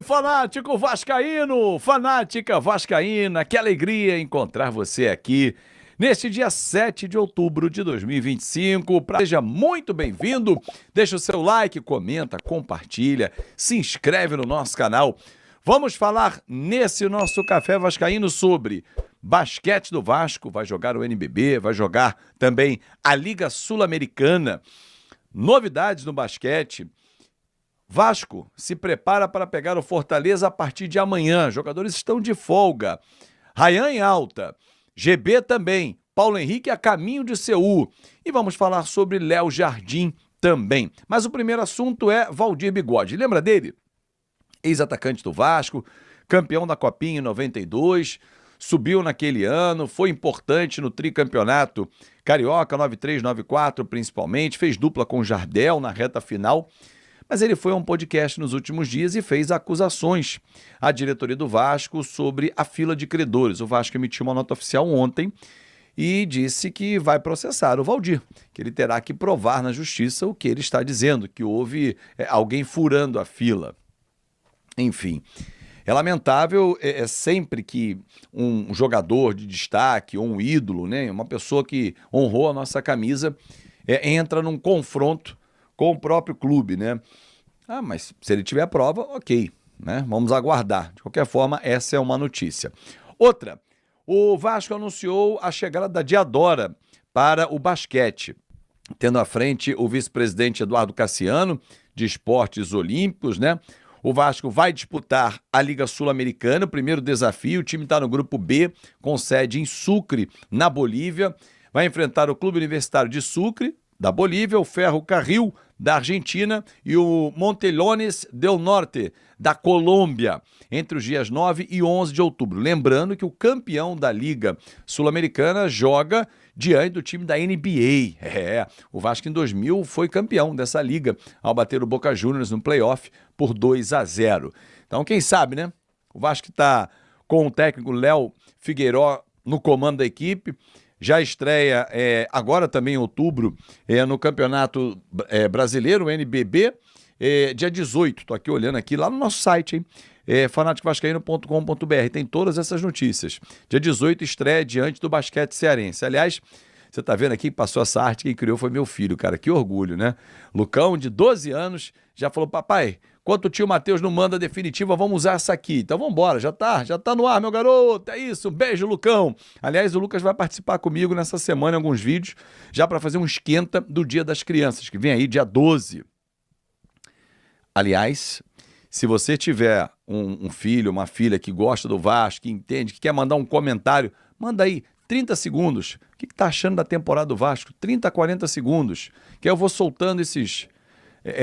Fanático vascaíno, fanática vascaína, que alegria encontrar você aqui neste dia 7 de outubro de 2025. Seja muito bem-vindo, deixa o seu like, comenta, compartilha, se inscreve no nosso canal. Vamos falar nesse nosso Café Vascaíno sobre basquete do Vasco, vai jogar o NBB, vai jogar também a Liga Sul-Americana, novidades no basquete. Vasco se prepara para pegar o Fortaleza a partir de amanhã. Jogadores estão de folga. Rayan em alta. GB também. Paulo Henrique a caminho de Seul. E vamos falar sobre Léo Jardim também. Mas o primeiro assunto é Valdir Bigode. Lembra dele? Ex-atacante do Vasco, campeão da Copinha em 92, subiu naquele ano, foi importante no tricampeonato carioca, 93, 94 principalmente, fez dupla com Jardel na reta final. Mas ele foi a um podcast nos últimos dias e fez acusações à diretoria do Vasco sobre a fila de credores. O Vasco emitiu uma nota oficial ontem e disse que vai processar o Valdir, que ele terá que provar na justiça o que ele está dizendo, que houve alguém furando a fila. Enfim, é lamentável sempre que um jogador de destaque ou um ídolo, né, uma pessoa que honrou a nossa camisa, entra num confronto com o próprio clube, né? Ah, mas se ele tiver prova, ok, né? Vamos aguardar. De qualquer forma, essa é uma notícia. Outra, o Vasco anunciou a chegada da Diadora para o basquete, tendo à frente o vice-presidente Eduardo Cassiano, de Esportes Olímpicos, né? O Vasco vai disputar a Liga Sul-Americana, o primeiro desafio, o time está no grupo B, com sede em Sucre, na Bolívia, vai enfrentar o Clube Universitário de Sucre, da Bolívia, o Ferro Carril, da Argentina, e o Montelones del Norte, da Colômbia, entre os dias 9 e 11 de outubro. Lembrando que o campeão da Liga Sul-Americana joga diante do time da NBA. O Vasco em 2000 foi campeão dessa liga, ao bater o Boca Juniors no playoff por 2-0. Então, quem sabe, né? O Vasco está com o técnico Léo Figueiró no comando da equipe, já estreia agora também em outubro no Campeonato Brasileiro, o NBB, dia 18. Estou aqui olhando aqui lá no nosso site, hein? fanaticovascaíno.com.br, tem todas essas notícias. Dia 18 estreia diante do basquete cearense. Aliás, você está vendo aqui que passou essa arte, quem criou foi meu filho, cara, que orgulho, né? Lucão, de 12 anos, já falou: papai, enquanto o tio Matheus não manda a definitiva, vamos usar essa aqui. Então vamos embora, já tá no ar, meu garoto, é isso, beijo, Lucão. Aliás, o Lucas vai participar comigo nessa semana em alguns vídeos, já para fazer um esquenta do Dia das Crianças, que vem aí dia 12. Aliás, se você tiver um filho, uma filha que gosta do Vasco, que entende, que quer mandar um comentário, manda aí 30 segundos. O que tá achando da temporada do Vasco? 30, 40 segundos. Que eu vou soltando esses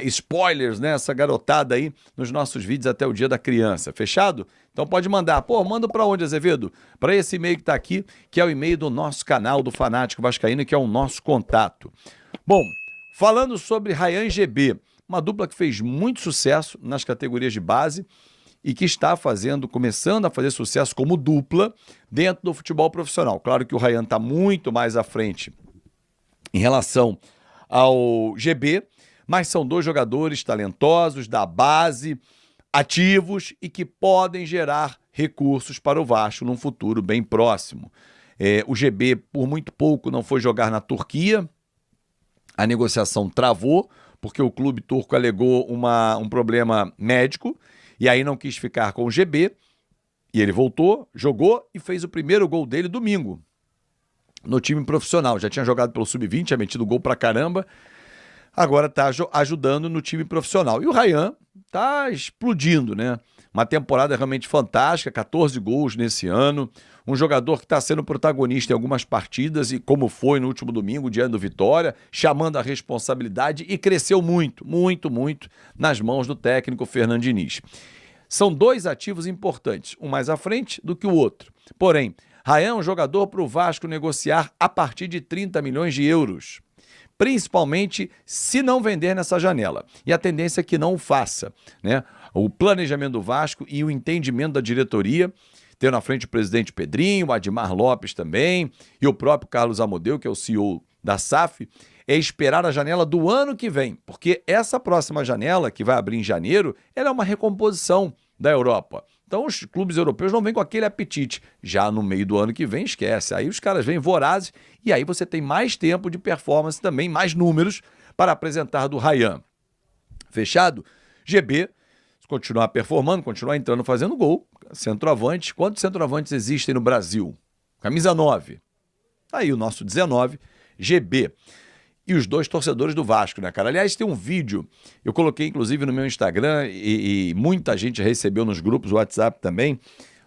spoilers, né? Essa garotada aí nos nossos vídeos até o Dia da Criança. Fechado? Então pode mandar. Pô, manda para onde, Azevedo? Para esse e-mail que tá aqui, que é o e-mail do nosso canal do Fanático Vascaíno, que é o nosso contato. Bom, falando sobre Rayan e GB, uma dupla que fez muito sucesso nas categorias de base e que está começando a fazer sucesso como dupla dentro do futebol profissional. Claro que o Rayan está muito mais à frente em relação ao GB, mas são dois jogadores talentosos, da base, ativos e que podem gerar recursos para o Vasco num futuro bem próximo. O GB, por muito pouco, não foi jogar na Turquia, a negociação travou, porque o clube turco alegou um problema médico, e aí não quis ficar com o GB, e ele voltou, jogou e fez o primeiro gol dele domingo, no time profissional. Já tinha jogado pelo Sub-20, tinha metido gol pra caramba, agora está ajudando no time profissional. E o Rayan está explodindo, né? Uma temporada realmente fantástica, 14 gols nesse ano, um jogador que está sendo protagonista em algumas partidas, e como foi no último domingo, diante do Vitória, chamando a responsabilidade, e cresceu muito, muito, muito nas mãos do técnico Fernando Diniz. São dois ativos importantes, um mais à frente do que o outro. Porém, Rayan é um jogador para o Vasco negociar a partir de 30 milhões de euros. Principalmente se não vender nessa janela. E a tendência é que não o faça, né? O planejamento do Vasco e o entendimento da diretoria, tendo à frente o presidente Pedrinho, o Admar Lopes também, e o próprio Carlos Amodeu, que é o CEO da SAF, é esperar a janela do ano que vem, porque essa próxima janela, que vai abrir em janeiro, ela é uma recomposição da Europa. Então os clubes europeus não vêm com aquele apetite. Já no meio do ano que vem, esquece. Aí os caras vêm vorazes e aí você tem mais tempo de performance também, mais números para apresentar do Ryan. Fechado? GB, continuar performando, continuar entrando, fazendo gol. Centroavante. Quantos centroavantes existem no Brasil? Camisa 9. Aí o nosso 19, GB. E os dois torcedores do Vasco, né, cara? Aliás, tem um vídeo, eu coloquei inclusive no meu Instagram e muita gente recebeu nos grupos WhatsApp também,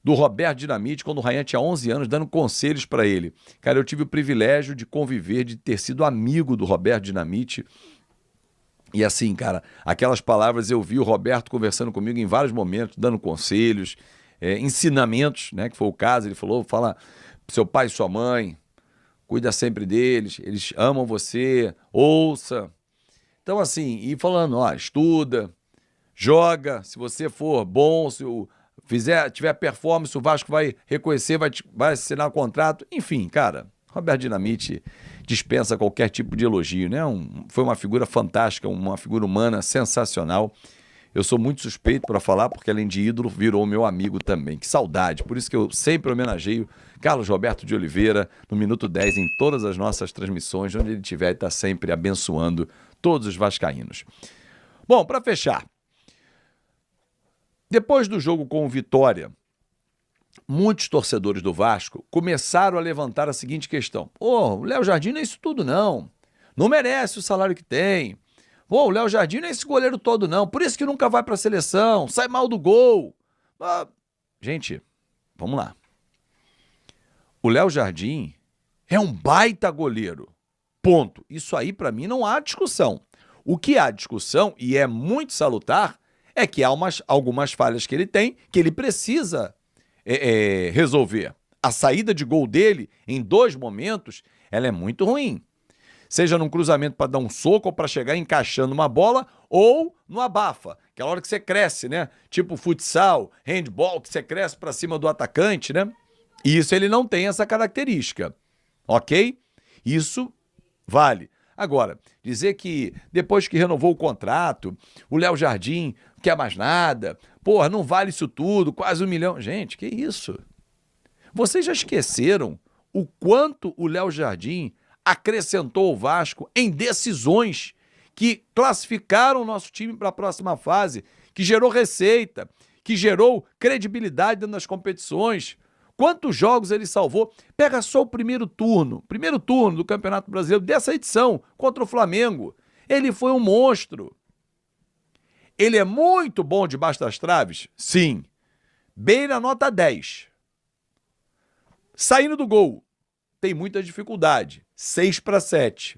do Roberto Dinamite, quando o Ryan tinha 11 anos, dando conselhos para ele. Cara, eu tive o privilégio de conviver, de ter sido amigo do Roberto Dinamite. E assim, cara, aquelas palavras eu vi o Roberto conversando comigo em vários momentos, dando conselhos, ensinamentos, né, que foi o caso. Ele falou, fala pro seu pai e sua mãe, cuida sempre deles, eles amam você, ouça. Então assim, e falando, ó, estuda, joga, se você for bom, se tiver performance, o Vasco vai reconhecer, vai assinar o contrato. Enfim, cara, Roberto Dinamite dispensa qualquer tipo de elogio, né? Foi uma figura fantástica, uma figura humana sensacional. Eu sou muito suspeito para falar, porque além de ídolo, virou meu amigo também. Que saudade. Por isso que eu sempre homenageio Carlos Roberto de Oliveira, no Minuto 10, em todas as nossas transmissões, onde ele estiver, está sempre abençoando todos os vascaínos. Bom, para fechar, depois do jogo com o Vitória, muitos torcedores do Vasco começaram a levantar a seguinte questão. O Léo Jardim não é isso tudo, não. Não merece o salário que tem. O Léo Jardim não é esse goleiro todo, não. Por isso que nunca vai para a seleção, sai mal do gol. Gente, vamos lá. O Léo Jardim é um baita goleiro. Ponto. Isso aí, para mim, não há discussão. O que há discussão, e é muito salutar, é que há algumas falhas que ele tem, que ele precisa resolver. A saída de gol dele, em 2 momentos, ela é muito ruim. Seja num cruzamento para dar um soco ou para chegar encaixando uma bola, ou no abafa, aquela hora que você cresce, né? Tipo futsal, handball, que você cresce para cima do atacante, né? Isso ele não tem essa característica, ok? Isso vale. Agora, dizer que depois que renovou o contrato, o Léo Jardim não quer mais nada, porra, não vale isso tudo, quase 1 milhão. Gente, que isso? Vocês já esqueceram o quanto o Léo Jardim acrescentou ao Vasco em decisões que classificaram o nosso time para a próxima fase, que gerou receita, que gerou credibilidade dentro das competições? Quantos jogos ele salvou? Pega só o primeiro turno do Campeonato Brasileiro dessa edição contra o Flamengo. Ele foi um monstro. Ele é muito bom debaixo das traves? Sim. Beira nota 10. Saindo do gol, tem muita dificuldade. 6/7.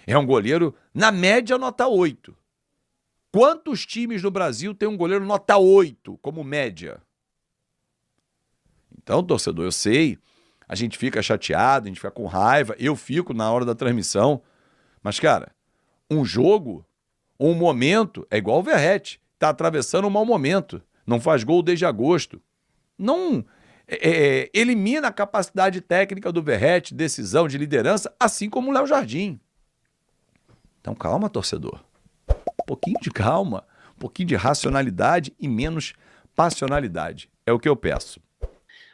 É um goleiro, na média, nota 8. Quantos times no Brasil tem um goleiro nota 8 como média? Então, torcedor, eu sei, a gente fica chateado, a gente fica com raiva, eu fico na hora da transmissão, mas, cara, um jogo, um momento, é igual o Verratti, tá atravessando um mau momento, não faz gol desde agosto. Não elimina a capacidade técnica do Verratti, decisão, de liderança, assim como o Léo Jardim. Então, calma, torcedor. Um pouquinho de calma, um pouquinho de racionalidade e menos passionalidade. É o que eu peço.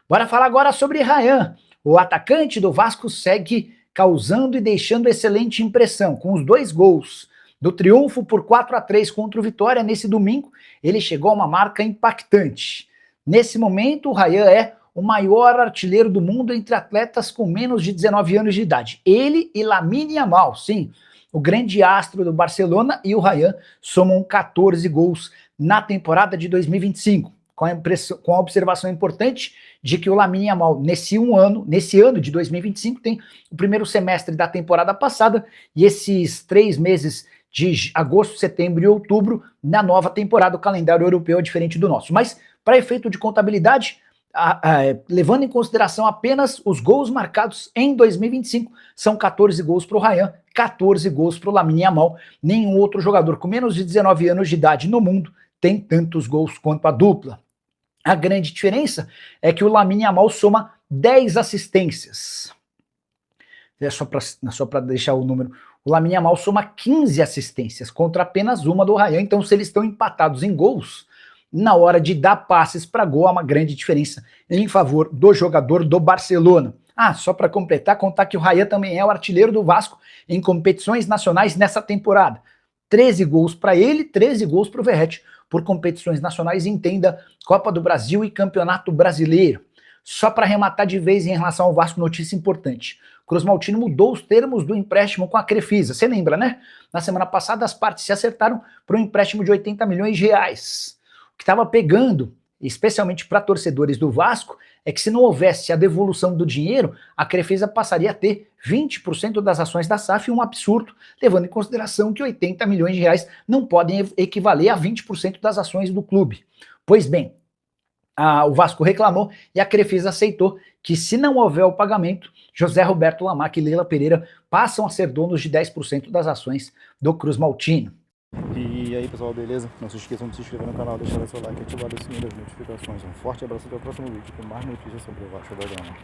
Bora falar agora sobre Ryan. O atacante do Vasco segue causando e deixando excelente impressão, com os 2 gols do triunfo por 4/3 contra o Vitória nesse domingo. Ele chegou a uma marca impactante. Nesse momento, o Ryan é o maior artilheiro do mundo entre atletas com menos de 19 anos de idade. Ele e Lamine Yamal, sim, o grande astro do Barcelona, e o Ryan somam 14 gols na temporada de 2025. Com a observação importante de que o Lamine Yamal, nesse ano de 2025, tem o primeiro semestre da temporada passada e esses 3 meses de agosto, setembro e outubro na nova temporada. O calendário europeu é diferente do nosso. Mas, para efeito de contabilidade, levando em consideração apenas os gols marcados em 2025, são 14 gols para o Ryan, 14 gols para o Lamine Yamal. Nenhum outro jogador com menos de 19 anos de idade no mundo tem tantos gols quanto a dupla. A grande diferença é que o Lamine Yamal soma 10 assistências. Só para deixar o número. O Lamine Yamal soma 15 assistências contra apenas uma do Ryan. Então, se eles estão empatados em gols, na hora de dar passes para gol, há uma grande diferença em favor do jogador do Barcelona. Ah, só para completar, contar que o Ryan também é o artilheiro do Vasco em competições nacionais nessa temporada. 13 gols para ele, 13 gols para o Verratti por competições nacionais, entenda Copa do Brasil e Campeonato Brasileiro. Só para arrematar de vez em relação ao Vasco, notícia importante. Cruz Maltino mudou os termos do empréstimo com a Crefisa. Você lembra, né? Na semana passada as partes se acertaram para um empréstimo de 80 milhões de reais. O que estava pegando, especialmente para torcedores do Vasco, é que se não houvesse a devolução do dinheiro, a Crefisa passaria a ter 20% das ações da SAF, um absurdo, levando em consideração que 80 milhões de reais não podem equivaler a 20% das ações do clube. Pois bem, o Vasco reclamou e a Crefisa aceitou que, se não houver o pagamento, José Roberto Lamac e Leila Pereira passam a ser donos de 10% das ações do Cruz Maltino. E aí, pessoal, beleza? Não se esqueçam de se inscrever no canal, deixar o seu like e ativar o sininho das notificações. Um forte abraço e até o próximo vídeo com mais notícias sobre o Vasco da Gama.